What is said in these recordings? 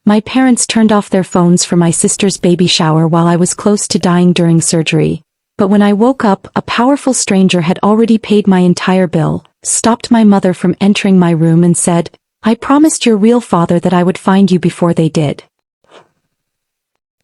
My parents turned off their phones for my sister's baby shower while I was close to dying during surgery. But when I woke up, a powerful stranger had already paid my entire bill, stopped my mother from entering my room and said, "I promised your real father that I would find you before they did."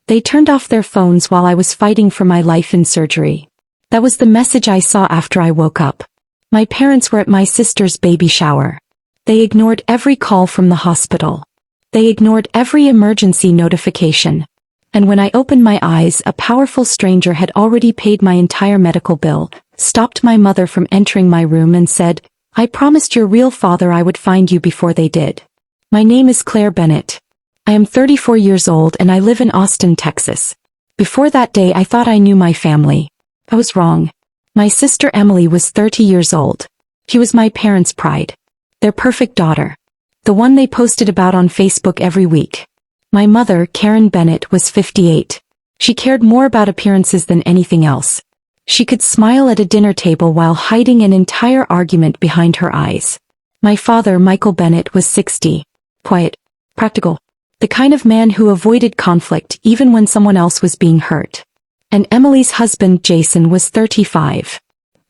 They turned off their phones while I was fighting for my life in surgery. That was the message I saw after I woke up. My parents were at my sister's baby shower. They ignored every call from the hospital. They ignored every emergency notification. And when I opened my eyes, a powerful stranger had already paid my entire medical bill, stopped my mother from entering my room and said, "I promised your real father I would find you before they did." My name is Claire Bennett. I am 34 years old and I live in Austin, Texas. Before that day I thought I knew my family. I was wrong. My sister Emily was 30 years old. She was my parents' pride. Their perfect daughter. The one they posted about on Facebook every week. My mother, Karen Bennett, was 58. She cared more about appearances than anything else. She could smile at a dinner table while hiding an entire argument behind her eyes. My father, Michael Bennett, was 60. Quiet. Practical. The kind of man who avoided conflict even when someone else was being hurt. And Emily's husband, Jason, was 35.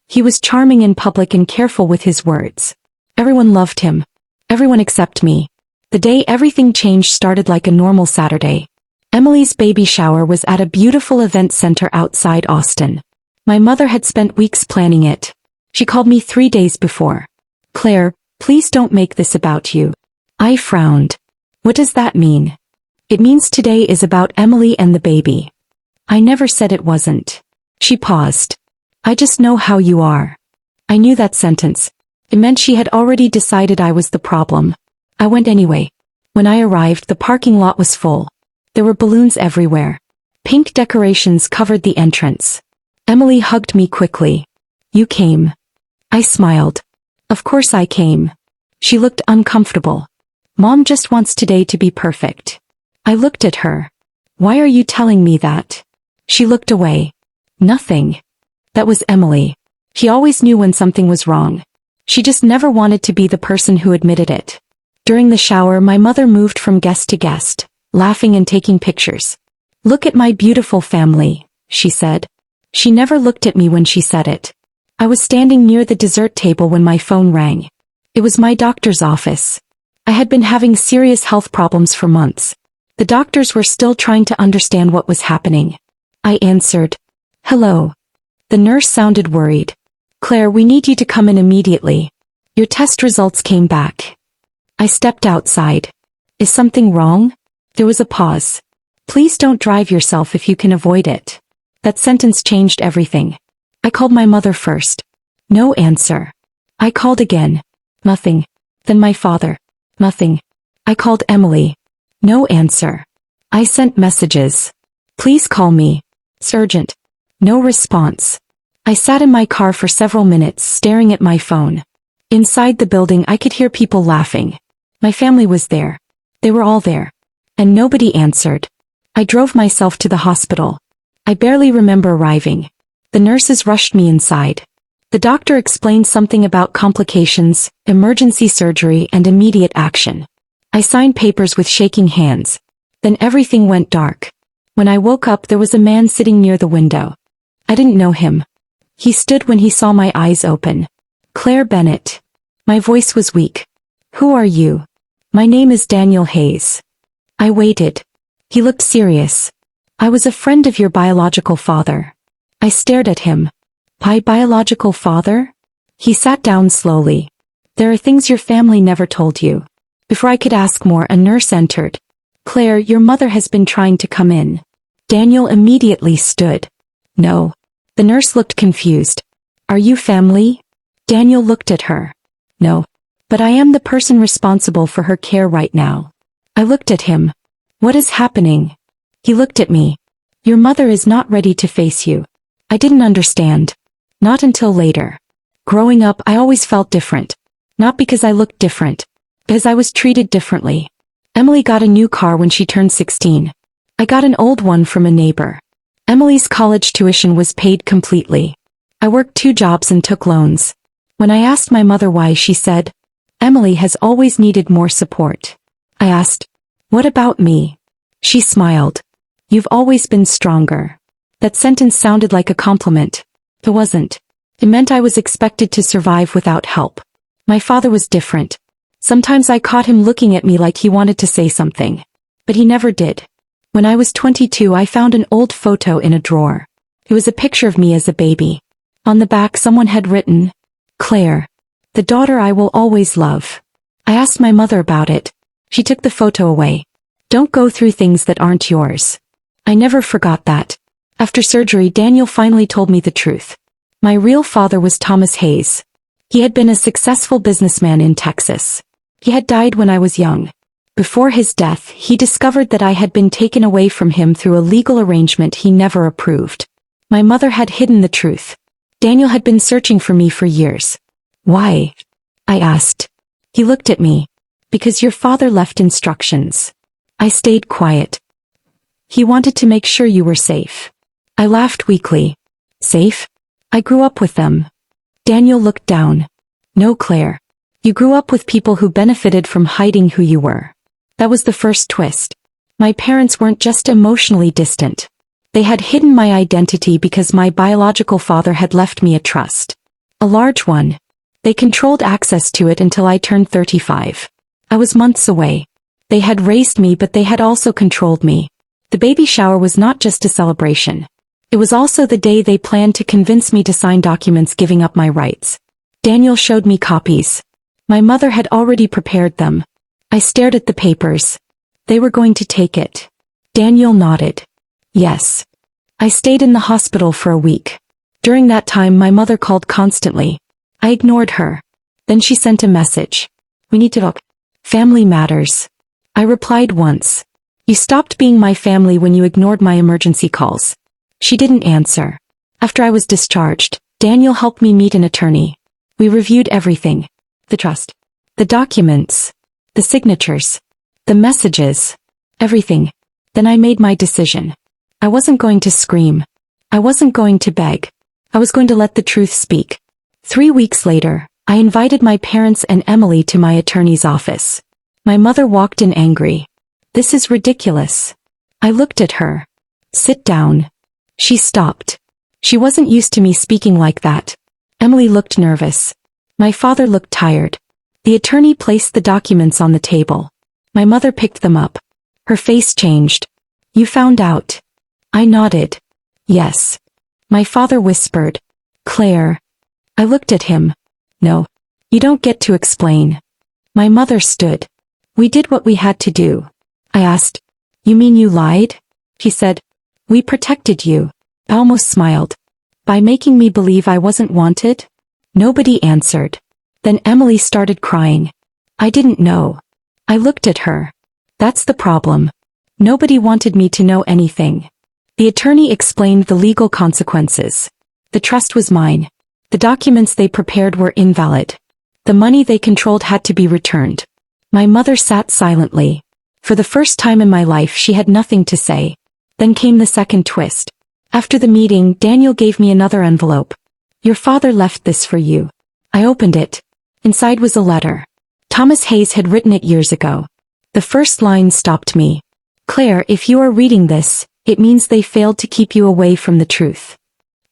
He was charming in public and careful with his words. Everyone loved him. Everyone except me. The day everything changed started like a normal Saturday. Emily's baby shower was at a beautiful event center outside Austin. My mother had spent weeks planning it. She called me 3 days before. "Claire, please don't make this about you." I frowned. What does that mean? It means today is about Emily and the baby. I never said it wasn't. She paused. "I just know how you are." I knew that sentence. It meant she had already decided I was the problem. I went anyway. When I arrived, the parking lot was full. There were balloons everywhere. Pink decorations covered the entrance. Emily hugged me quickly. "You came." I smiled. "Of course I came." She looked uncomfortable. "Mom just wants today to be perfect." I looked at her. "Why are you telling me that?" She looked away. "Nothing." That was Emily. She always knew when something was wrong. She just never wanted to be the person who admitted it. During the shower, my mother moved from guest to guest, laughing and taking pictures. "Look at my beautiful family," she said. She never looked at me when she said it. I was standing near the dessert table when my phone rang. It was my doctor's office. I had been having serious health problems for months. The doctors were still trying to understand what was happening. I answered. "Hello." The nurse sounded worried. "Claire, we need you to come in immediately. Your test results came back." I stepped outside. "Is something wrong?" There was a pause. "Please don't drive yourself if you can avoid it." That sentence changed everything. I called my mother first. No answer. I called again. Nothing. Then my father. Nothing. I called Emily. No answer. I sent messages. "Please call me. It's urgent." No response. I sat in my car for several minutes staring at my phone. Inside the building I could hear people laughing. My family was there. They were all there. And nobody answered. I drove myself to the hospital. I barely remember arriving. The nurses rushed me inside. The doctor explained something about complications, emergency surgery and immediate action. I signed papers with shaking hands. Then everything went dark. When I woke up there was a man sitting near the window. I didn't know him. He stood when he saw my eyes open. "Claire Bennett." My voice was weak. "Who are you?" "My name is Daniel Hayes." I waited. He looked serious. "I was a friend of your biological father." I stared at him. "My biological father?" He sat down slowly. "There are things your family never told you." Before I could ask more, a nurse entered. "Claire, your mother has been trying to come in." Daniel immediately stood. "No." The nurse looked confused. "Are you family?" Daniel looked at her. "No. But I am the person responsible for her care right now." I looked at him. "What is happening?" He looked at me. "Your mother is not ready to face you." I didn't understand. Not until later. Growing up, I always felt different. Not because I looked different. Because I was treated differently. Emily got a new car when she turned 16. I got an old one from a neighbor. Emily's college tuition was paid completely. I worked 2 jobs and took loans. When I asked my mother why, she said, "Emily has always needed more support." I asked, What about me? She smiled. You've always been stronger. That sentence sounded like a compliment. It wasn't. It meant I was expected to survive without help. My father was different. Sometimes I caught him looking at me like he wanted to say something. But he never did. When I was 22, I found an old photo in a drawer. It was a picture of me as a baby. On the back, someone had written, Claire, the daughter I will always love. I asked my mother about it. She took the photo away. Don't go through things that aren't yours. I never forgot that. After surgery, Daniel finally told me the truth. My real father was Thomas Hayes. He had been a successful businessman in Texas. He had died when I was young. Before his death, he discovered that I had been taken away from him through a legal arrangement he never approved. My mother had hidden the truth. Daniel had been searching for me for years. Why? I asked. He looked at me. Because your father left instructions. I stayed quiet. He wanted to make sure you were safe. I laughed weakly. Safe? I grew up with them. Daniel looked down. No, Claire. You grew up with people who benefited from hiding who you were. That was the first twist. My parents weren't just emotionally distant. They had hidden my identity because my biological father had left me a trust. A large one. They controlled access to it until I turned 35. I was months away. They had raised me, but they had also controlled me. The baby shower was not just a celebration. It was also the day they planned to convince me to sign documents giving up my rights. Daniel showed me copies. My mother had already prepared them. I stared at the papers. They were going to take it. Daniel nodded. Yes. I stayed in the hospital for a week. During that time, my mother called constantly. I ignored her. Then she sent a message. We need to talk. Family matters. I replied once. You stopped being my family when you ignored my emergency calls. She didn't answer. After I was discharged, Daniel helped me meet an attorney. We reviewed everything. The trust. The documents. The signatures. The messages. Everything. Then I made my decision. I wasn't going to scream. I wasn't going to beg. I was going to let the truth speak. 3 weeks later, I invited my parents and Emily to my attorney's office. My mother walked in angry. This is ridiculous. I looked at her. Sit down. She stopped. She wasn't used to me speaking like that. Emily looked nervous. My father looked tired. The attorney placed the documents on the table. My mother picked them up. Her face changed. You found out. I nodded. Yes. My father whispered. Claire. I looked at him. No. You don't get to explain. My mother stood. We did what we had to do. I asked. You mean you lied? He said. We protected you. I almost smiled. By making me believe I wasn't wanted? Nobody answered. Then Emily started crying. I didn't know. I looked at her. That's the problem. Nobody wanted me to know anything. The attorney explained the legal consequences. The trust was mine. The documents they prepared were invalid. The money they controlled had to be returned. My mother sat silently. For the first time in my life, she had nothing to say. Then came the second twist. After the meeting, Daniel gave me another envelope. Your father left this for you. I opened it. Inside was a letter. Thomas Hayes had written it years ago. The first line stopped me. Claire, if you are reading this, it means they failed to keep you away from the truth.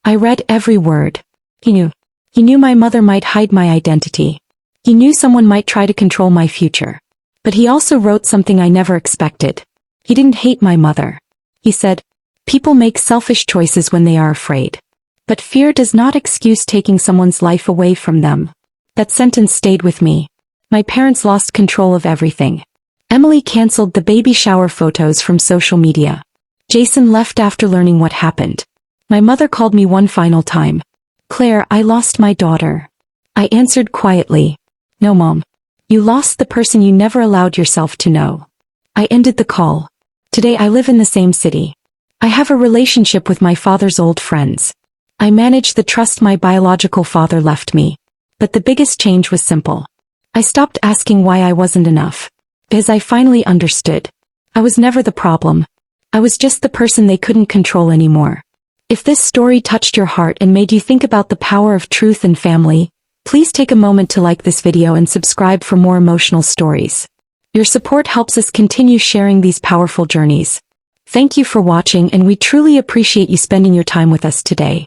I read every word. He knew. He knew my mother might hide my identity. He knew someone might try to control my future. But he also wrote something I never expected. He didn't hate my mother. He said, people make selfish choices when they are afraid. But fear does not excuse taking someone's life away from them. That sentence stayed with me. My parents lost control of everything. Emily canceled the baby shower photos from social media. Jason left after learning what happened. My mother called me one final time. Claire, I lost my daughter. I answered quietly. No, Mom. You lost the person you never allowed yourself to know. I ended the call. Today I live in the same city. I have a relationship with my father's old friends. I manage the trust my biological father left me. But the biggest change was simple. I stopped asking why I wasn't enough. Because I finally understood. I was never the problem. I was just the person they couldn't control anymore. If this story touched your heart and made you think about the power of truth and family, please take a moment to like this video and subscribe for more emotional stories. Your support helps us continue sharing these powerful journeys. Thank you for watching, and we truly appreciate you spending your time with us today.